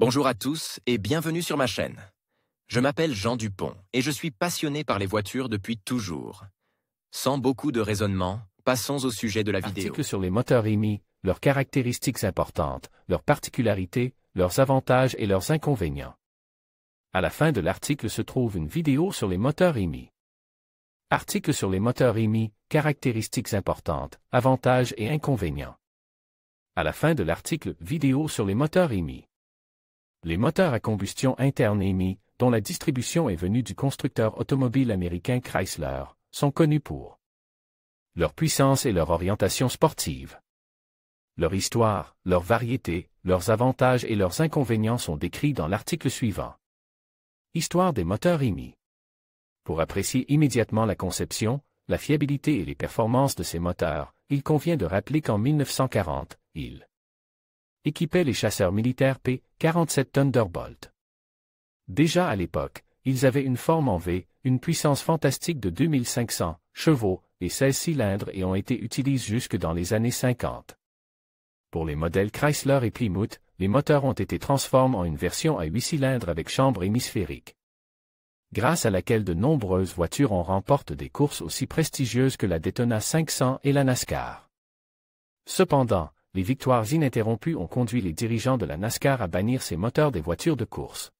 Bonjour à tous et bienvenue sur ma chaîne. Je m'appelle Jean Dupont et je suis passionné par les voitures depuis toujours. Sans beaucoup de raisonnement, passons au sujet de la vidéo. Article sur les moteurs EMI, leurs caractéristiques importantes, leurs particularités, leurs avantages et leurs inconvénients. À la fin de l'article se trouve une vidéo sur les moteurs EMI. Article sur les moteurs EMI, caractéristiques importantes, avantages et inconvénients. À la fin de l'article, vidéo sur les moteurs EMI. Les moteurs à combustion interne EMI, dont la distribution est venue du constructeur automobile américain Chrysler, sont connus pour leur puissance et leur orientation sportive. Leur histoire, leur variété, leurs avantages et leurs inconvénients sont décrits dans l'article suivant. Histoire des moteurs EMI. Pour apprécier immédiatement la conception, la fiabilité et les performances de ces moteurs, il convient de rappeler qu'en 1940, ils équipaient les chasseurs militaires P-47 Thunderbolt. Déjà à l'époque, ils avaient une forme en V, une puissance fantastique de 2500 chevaux et 16 cylindres et ont été utilisés jusque dans les années 50. Pour les modèles Chrysler et Plymouth, les moteurs ont été transformés en une version à 8 cylindres avec chambre hémisphérique, grâce à laquelle de nombreuses voitures ont remporté des courses aussi prestigieuses que la Daytona 500 et la NASCAR. Cependant, les victoires ininterrompues ont conduit les dirigeants de la NASCAR à bannir ces moteurs des voitures de course.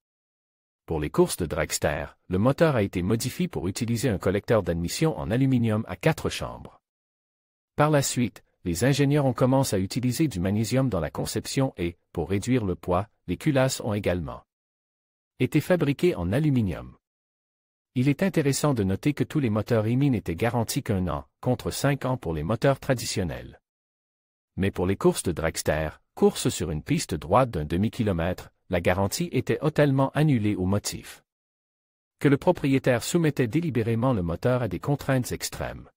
Pour les courses de dragster, le moteur a été modifié pour utiliser un collecteur d'admission en aluminium à 4 chambres. Par la suite, les ingénieurs ont commencé à utiliser du magnésium dans la conception et, pour réduire le poids, les culasses ont également été fabriquées en aluminium. Il est intéressant de noter que tous les moteurs EMI n'étaient garantis qu'1 an, contre 5 ans pour les moteurs traditionnels. Mais pour les courses de dragster, courses sur une piste droite d'un demi-kilomètre, la garantie était totalement annulée au motif que le propriétaire soumettait délibérément le moteur à des contraintes extrêmes.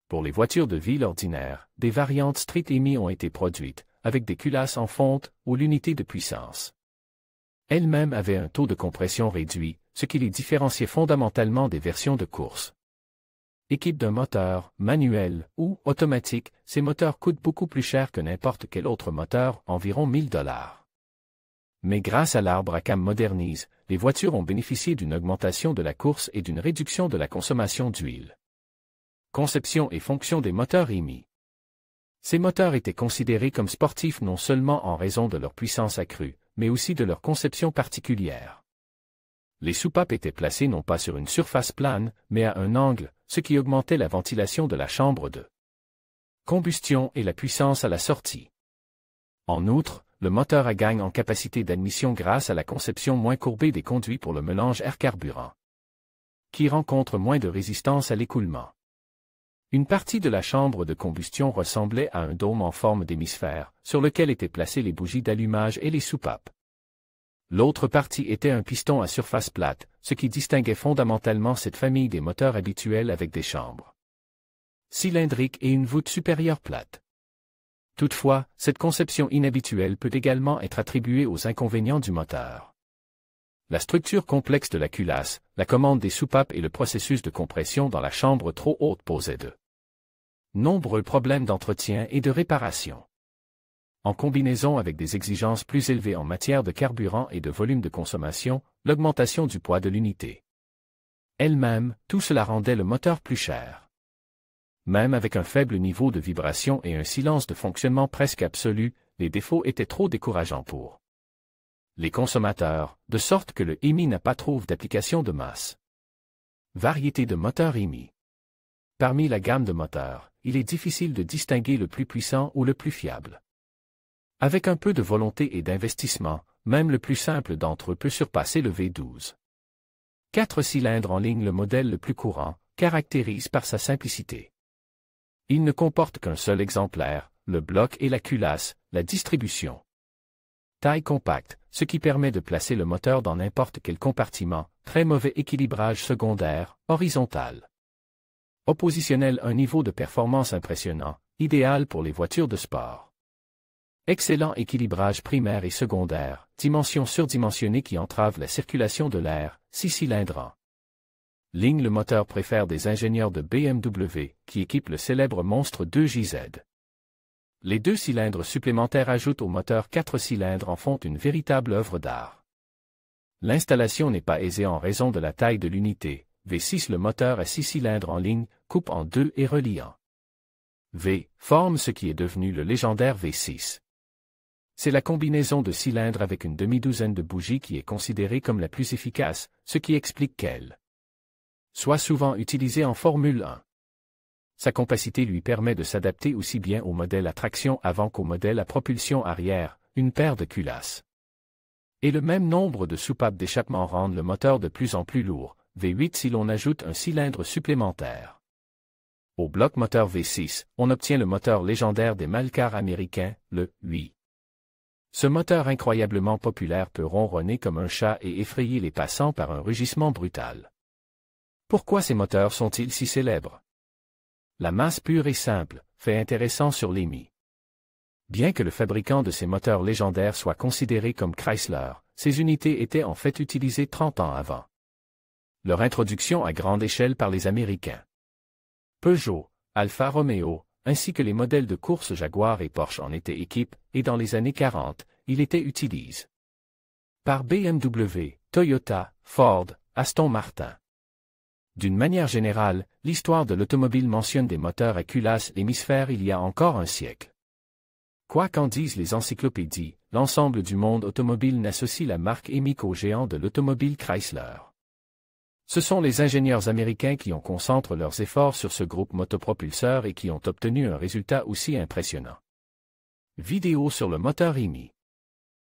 Pour les voitures de ville ordinaires, des variantes Street EMI ont été produites, avec des culasses en fonte ou l'unité de puissance elles-mêmes avaient un taux de compression réduit, ce qui les différenciait fondamentalement des versions de course. Équipés d'un moteur, manuel ou automatique, ces moteurs coûtent beaucoup plus cher que n'importe quel autre moteur, environ 1000 $. Mais grâce à l'arbre à cam modernise, les voitures ont bénéficié d'une augmentation de la course et d'une réduction de la consommation d'huile. Conception et fonction des moteurs EMI. Ces moteurs étaient considérés comme sportifs non seulement en raison de leur puissance accrue, mais aussi de leur conception particulière. Les soupapes étaient placées non pas sur une surface plane, mais à un angle, ce qui augmentait la ventilation de la chambre de combustion et la puissance à la sortie. En outre, le moteur gagne en capacité d'admission grâce à la conception moins courbée des conduits pour le mélange air-carburant, qui rencontre moins de résistance à l'écoulement. Une partie de la chambre de combustion ressemblait à un dôme en forme d'hémisphère, sur lequel étaient placées les bougies d'allumage et les soupapes. L'autre partie était un piston à surface plate, ce qui distinguait fondamentalement cette famille des moteurs habituels avec des chambres cylindriques et une voûte supérieure plate. Toutefois, cette conception inhabituelle peut également être attribuée aux inconvénients du moteur. La structure complexe de la culasse, la commande des soupapes et le processus de compression dans la chambre trop haute posaient de nombreux problèmes d'entretien et de réparation. En combinaison avec des exigences plus élevées en matière de carburant et de volume de consommation, l'augmentation du poids de l'unité elle-même, tout cela rendait le moteur plus cher. Même avec un faible niveau de vibration et un silence de fonctionnement presque absolu, les défauts étaient trop décourageants pour les consommateurs, de sorte que le EMI n'a pas trouvé d'application de masse. Variété de moteurs EMI. Parmi la gamme de moteurs, il est difficile de distinguer le plus puissant ou le plus fiable. Avec un peu de volonté et d'investissement, même le plus simple d'entre eux peut surpasser le V12. 4 cylindres en ligne, le modèle le plus courant, caractérise par sa simplicité. Il ne comporte qu'un seul exemplaire, le bloc et la culasse, la distribution. Taille compacte, ce qui permet de placer le moteur dans n'importe quel compartiment, très mauvais équilibrage secondaire, horizontal. Oppositionnel, un niveau de performance impressionnant, idéal pour les voitures de sport. Excellent équilibrage primaire et secondaire, dimension surdimensionnée qui entrave la circulation de l'air, 6 cylindres en ligne. Le moteur préfère des ingénieurs de BMW, qui équipent le célèbre Monstre 2JZ. Les 2 cylindres supplémentaires ajoutés au moteur 4 cylindres en font une véritable œuvre d'art. L'installation n'est pas aisée en raison de la taille de l'unité. V6 Le moteur à 6 cylindres en ligne, coupe en 2 et reliant. V forme ce qui est devenu le légendaire V6. C'est la combinaison de cylindres avec une demi-douzaine de bougies qui est considérée comme la plus efficace, ce qui explique qu'elle soit souvent utilisée en Formule 1. Sa compacité lui permet de s'adapter aussi bien au modèle à traction avant qu'au modèle à propulsion arrière, une paire de culasses. Et le même nombre de soupapes d'échappement rendent le moteur de plus en plus lourd, V8 si l'on ajoute un cylindre supplémentaire. Au bloc moteur V6, on obtient le moteur légendaire des malcars américains, le 8. Ce moteur incroyablement populaire peut ronronner comme un chat et effrayer les passants par un rugissement brutal. Pourquoi ces moteurs sont-ils si célèbres? La masse pure et simple, fait intéressant sur l'EMI. Bien que le fabricant de ces moteurs légendaires soit considéré comme Chrysler, ces unités étaient en fait utilisées 30 ans avant leur introduction à grande échelle par les Américains. Peugeot, Alfa Romeo, ainsi que les modèles de course Jaguar et Porsche en étaient équipés, et dans les années 40, il était utilisé par BMW, Toyota, Ford, Aston Martin. D'une manière générale, l'histoire de l'automobile mentionne des moteurs à culasse hémisphère il y a encore un siècle. Quoi qu'en disent les encyclopédies, l'ensemble du monde automobile n'associe la marque EMI qu'au géant de l'automobile Chrysler. Ce sont les ingénieurs américains qui ont concentré leurs efforts sur ce groupe motopropulseur et qui ont obtenu un résultat aussi impressionnant. Vidéo sur le moteur EMI.